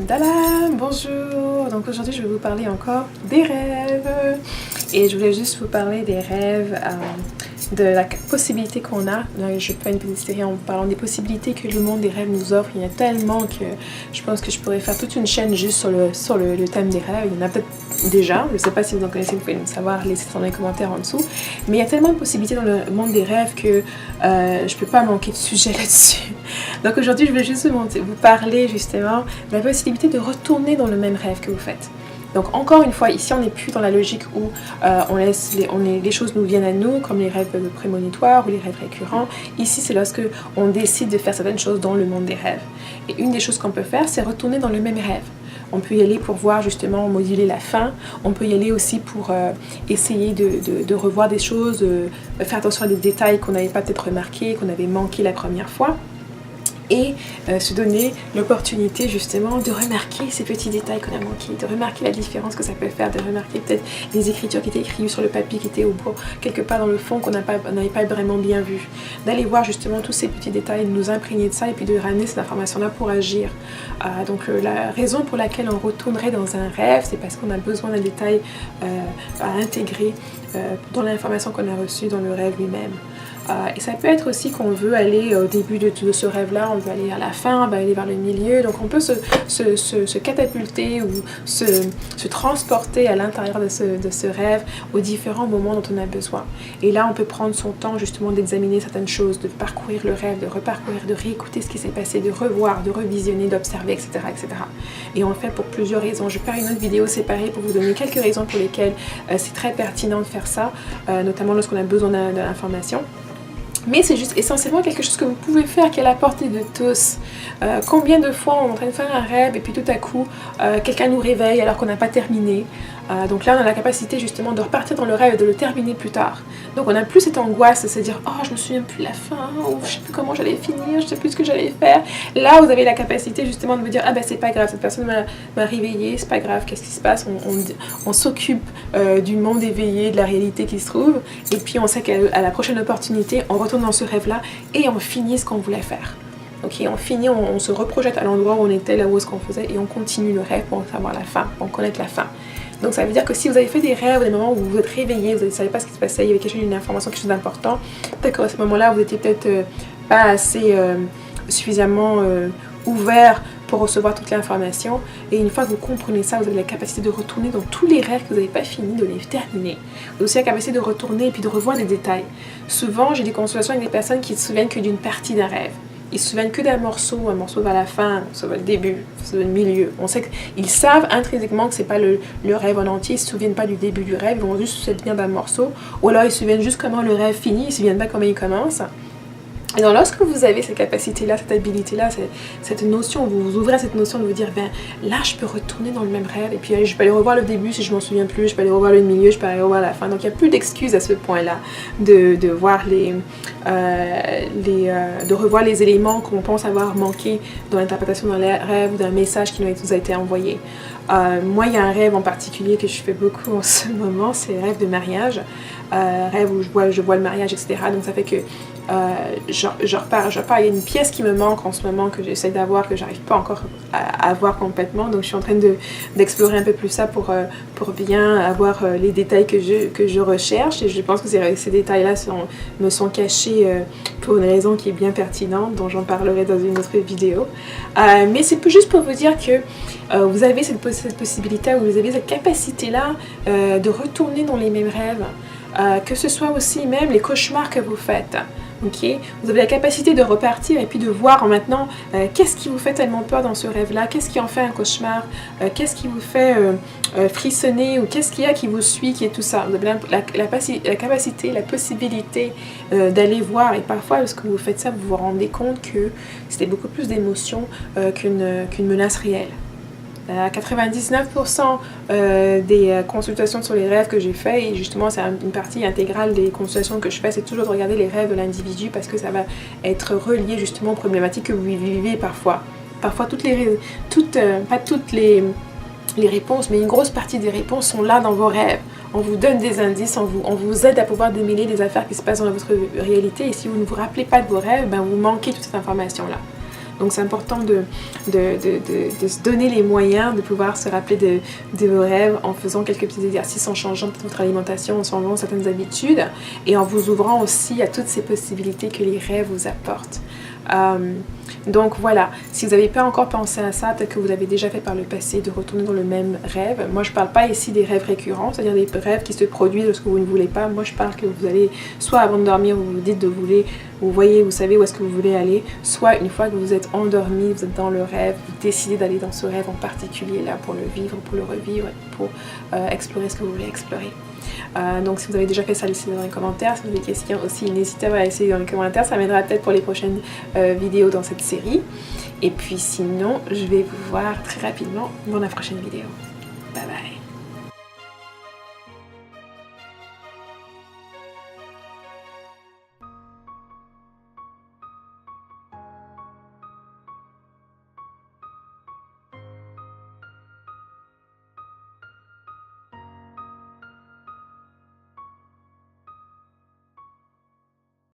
Dala, bonjour. Donc aujourd'hui je vais vous parler encore des rêves et je voulais juste vous parler des rêves, de la possibilité qu'on a. Je fais une petite série en parlant des possibilités que le monde des rêves nous offre. Il y en a tellement que je pense que je pourrais faire toute une chaîne juste sur le thème des rêves. Il y en a peut-être déjà, je ne sais pas si vous en connaissez, vous pouvez me savoir, laissez dans les commentaires en dessous. Mais il y a tellement de possibilités dans le monde des rêves que je ne peux pas manquer de sujet là-dessus. Donc aujourd'hui je vais juste vous parler justement de la possibilité de retourner dans le même rêve que vous faites. Donc encore une fois, ici on n'est plus dans la logique où les choses nous viennent à nous, comme les rêves prémonitoires ou les rêves récurrents. Ici c'est lorsque on décide de faire certaines choses dans le monde des rêves. Et une des choses qu'on peut faire, c'est retourner dans le même rêve. On peut y aller pour voir justement moduler la fin. On peut y aller aussi pour essayer de revoir des choses, faire attention à des détails qu'on n'avait pas peut-être remarqués, qu'on avait manqué la première fois. Et se donner l'opportunité justement de remarquer ces petits détails qu'on a manqués, de remarquer la différence que ça peut faire, de remarquer peut-être les écritures qui étaient écrites sur le papier, qui étaient au bout, quelque part dans le fond qu'on n'avait pas vraiment bien vu. D'aller voir justement tous ces petits détails, de nous imprégner de ça et puis de ramener cette information-là pour agir. Donc la raison pour laquelle on retournerait dans un rêve, c'est parce qu'on a besoin d'un détail à intégrer dans l'information qu'on a reçue dans le rêve lui-même. Et ça peut être aussi qu'on veut aller au début de ce rêve-là, on veut aller à la fin, on va aller vers le milieu. Donc on peut se catapulter ou se transporter à l'intérieur de ce rêve aux différents moments dont on a besoin. Et là, on peut prendre son temps justement d'examiner certaines choses, de parcourir le rêve, de reparcourir, de réécouter ce qui s'est passé, de revoir, de revisionner, d'observer, etc., etc. Et on le fait pour plusieurs raisons. Je vais faire une autre vidéo séparée pour vous donner quelques raisons pour lesquelles c'est très pertinent de faire ça, notamment lorsqu'on a besoin d'informations. Mais c'est juste essentiellement quelque chose que vous pouvez faire, qui est à la portée de tous. Combien de fois on est en train de faire un rêve et puis tout à coup quelqu'un nous réveille alors qu'on n'a pas terminé. Donc là on a la capacité justement de repartir dans le rêve et de le terminer plus tard. Donc on n'a plus cette angoisse de se dire « Oh, je me souviens plus de la fin, ou je sais plus comment j'allais finir, je sais plus ce que j'allais faire. » Là vous avez la capacité justement de vous dire « Ah ben c'est pas grave, cette personne m'a réveillée, c'est pas grave, qu'est-ce qui se passe ?» On s'occupe du monde éveillé, de la réalité qui se trouve. Et puis on sait qu'à la prochaine opportunité, on retourne dans ce rêve-là et on finit ce qu'on voulait faire. Ok, on finit, on se reprojette à l'endroit où on était, là où est-ce qu'on faisait, et on continue le rêve pour savoir la fin, pour connaître la fin. Donc ça veut dire que si vous avez fait des rêves, des moments où vous vous êtes réveillé, vous ne savez pas ce qui se passait, il y avait une information, quelque chose d'important, peut-être qu'à ce moment-là, vous n'étiez peut-être pas assez suffisamment ouvert pour recevoir toute l'information. Et une fois que vous comprenez ça, vous avez la capacité de retourner dans tous les rêves que vous n'avez pas fini, de les terminer. Vous avez aussi la capacité de retourner et puis de revoir des détails. Souvent, j'ai des consultations avec des personnes qui ne se souviennent que d'une partie d'un rêve. Ils se souviennent que d'un morceau, un morceau vers la fin, un morceau vers le début, un morceau vers le milieu. On sait qu'ils savent intrinsèquement que ce n'est pas le rêve en entier, ils ne se souviennent pas du début du rêve, ils vont juste se souvenir d'un morceau. Ou alors ils se souviennent juste comment le rêve finit, ils ne se souviennent pas comment il commence. Et donc lorsque vous avez cette capacité-là, cette habilité-là, cette notion, vous ouvrez à cette notion de vous dire, ben là je peux retourner dans le même rêve et puis je peux aller revoir le début si je m'en souviens plus, je peux aller revoir le milieu, je peux aller revoir la fin. Donc il n'y a plus d'excuses à ce point-là de voir de revoir les éléments qu'on pense avoir manqué dans l'interprétation d'un rêve ou d'un message qui nous a été envoyé. Moi il y a un rêve en particulier que je fais beaucoup en ce moment, c'est le rêve de mariage, rêve où je vois le mariage, etc. Donc ça fait que je repars, il y a une pièce qui me manque en ce moment que j'essaie d'avoir, que j'arrive pas encore à avoir complètement, donc je suis en train d'explorer un peu plus ça pour bien avoir les détails que je recherche, et je pense que ces détails-là me sont cachés pour une raison qui est bien pertinente, dont j'en parlerai dans une autre vidéo. Mais c'est juste pour vous dire que vous avez cette possibilité, ou vous avez cette capacité-là de retourner dans les mêmes rêves, que ce soit aussi même les cauchemars que vous faites. Okay. Vous avez la capacité de repartir et puis de voir maintenant qu'est-ce qui vous fait tellement peur dans ce rêve-là, qu'est-ce qui en fait un cauchemar, qu'est-ce qui vous fait frissonner, ou qu'est-ce qu'il y a qui vous suit, qui est tout ça. Vous avez la capacité, la possibilité d'aller voir, et parfois lorsque vous faites ça, vous vous rendez compte que c'était beaucoup plus d'émotions qu'une menace réelle. 99% des consultations sur les rêves que j'ai fait, et justement c'est une partie intégrale des consultations que je fais, c'est toujours de regarder les rêves de l'individu, parce que ça va être relié justement aux problématiques que vous vivez parfois. Parfois pas toutes les réponses, mais une grosse partie des réponses sont là dans vos rêves. On vous donne des indices, on vous aide à pouvoir démêler des affaires qui se passent dans votre réalité, et si vous ne vous rappelez pas de vos rêves, ben vous manquez toute cette information-là. Donc c'est important de se donner les moyens de pouvoir se rappeler de vos rêves en faisant quelques petits exercices, en changeant peut-être votre alimentation, en changeant certaines habitudes et en vous ouvrant aussi à toutes ces possibilités que les rêves vous apportent. Donc voilà, si vous n'avez pas encore pensé à ça, peut-être que vous l'avez déjà fait par le passé, de retourner dans le même rêve. Moi je parle pas ici des rêves récurrents, c'est-à-dire des rêves qui se produisent lorsque vous ne voulez pas. Moi je parle que vous allez, soit avant de dormir, vous vous dites de vous voyez, vous savez où est-ce que vous voulez aller, soit une fois que vous êtes endormi, vous êtes dans le rêve, vous décidez d'aller dans ce rêve en particulier là pour le vivre, pour le revivre, pour explorer ce que vous voulez explorer. Donc si vous avez déjà fait ça, laissez-le dans les commentaires. Si vous avez des questions aussi, n'hésitez pas à laisser dans les commentaires, ça m'aidera peut-être pour les prochaines vidéos dans cette série. Et puis sinon, je vais vous voir très rapidement dans la prochaine vidéo.